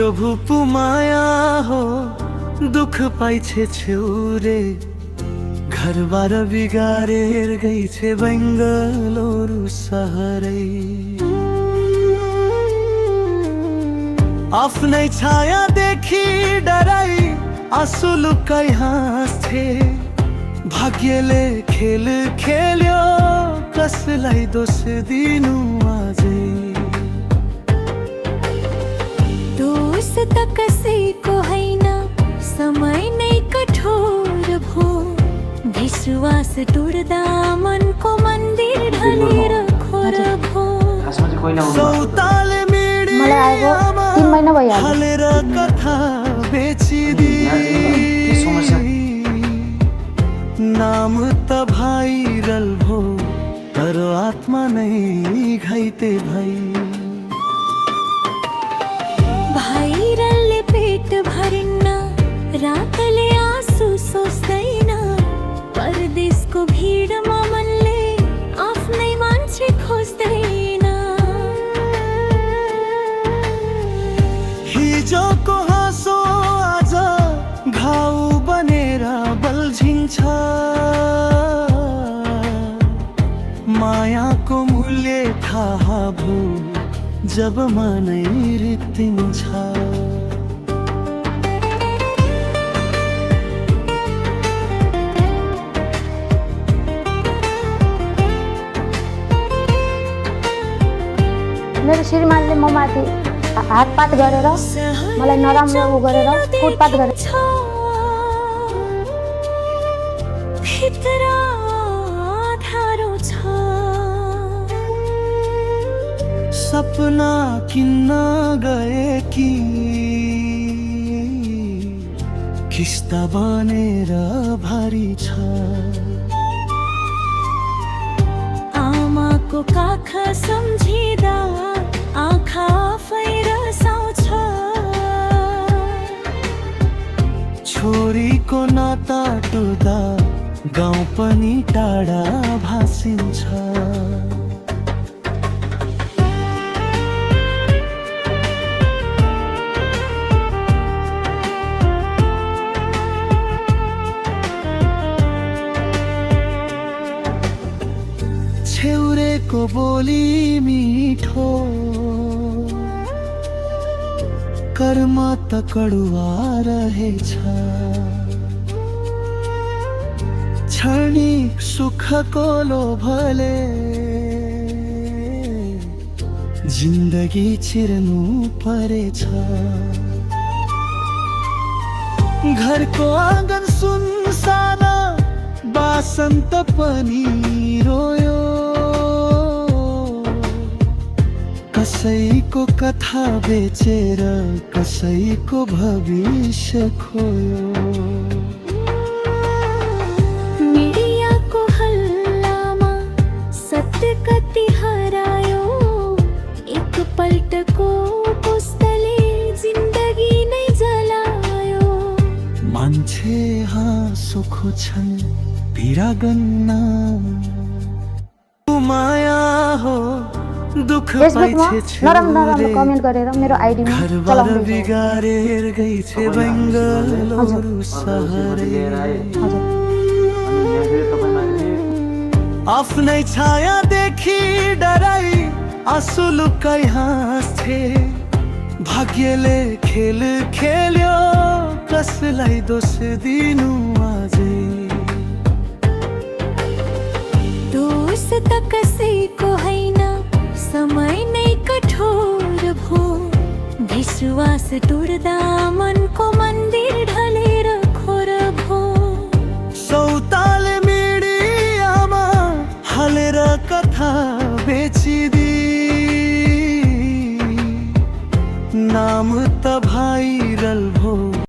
प्रभु पुमाया हो दुख पाइछे छेउरे घरबार बिगारेर गई छे बेंगलोरु सहरै आफ्नै छाया देखि डराई आँसु लुकाई हाँस्थे भाग्यले खेल खेल्यो कसलाई दोष दिनु आजै दोष त कसैको हैन समय नै कठोर भो विश्वास टुट्दा मनको मन्दिर ढलेर खोर भो सौताल आएको 3 महिना भइहाल्यो। हालेर कथा बेचिदी नाम त भाइरल भो तर आत्मा नै घाइते भई भाइरलले पेट भरिन्न रातले आँसु सोच्दैन परदेशको भिडमा मनले आफ्नै मान्छे खोज्दैन हिजोको हाँसो आज घाउ बनेर बल्झिन्छ मायाको मूल्य थाहा भो जब मनै रित्तिन्छ मेरो श्रीमानले म माथि हातपात गरेर मलाई नराम्रो उ गरेर कुटपात गरे भित्र धारो छ सपना किन्न गए कि किस्ता बनेर भारी छ आमाको काख सम्झिँदा आँखा आफै रसाउँछ छोरीको नाता टुट्दा गाउँ पनि टाढा भासिन्छ छेउरेको बोली मिठो कर्म त कड़ुवा रहेछ क्षणिक सुखको लोभले जिन्दगी छिर्नु परेछ घरको आँगन सुनसान बासन्त पनि रोयो कसैको कथा बेचेर कसैको भविष्य खोयो मिडियाको हल्लामा सत्य कति हरायो एकपल्टको पुस्तले जिन्दगी नै जलायो मान्छे हाँसो खोज्छन् पीडा गन्न माया हो दुख फेसबुकमा नराम्रो कमेन्ट गरेर मेरो आइडीमा चलाउँदै बिगारेर गई छे बेंगलोरु सहरै आफ्नै छाया देखि डराई आँसु लुकाई हाँस्थे भाग्यले खेल खेल्यो कसलाई दोष दिनु आजै दोष त कसैको हैन समय नै कठोर भो विश्वास टुट्दा मनको मन्दिर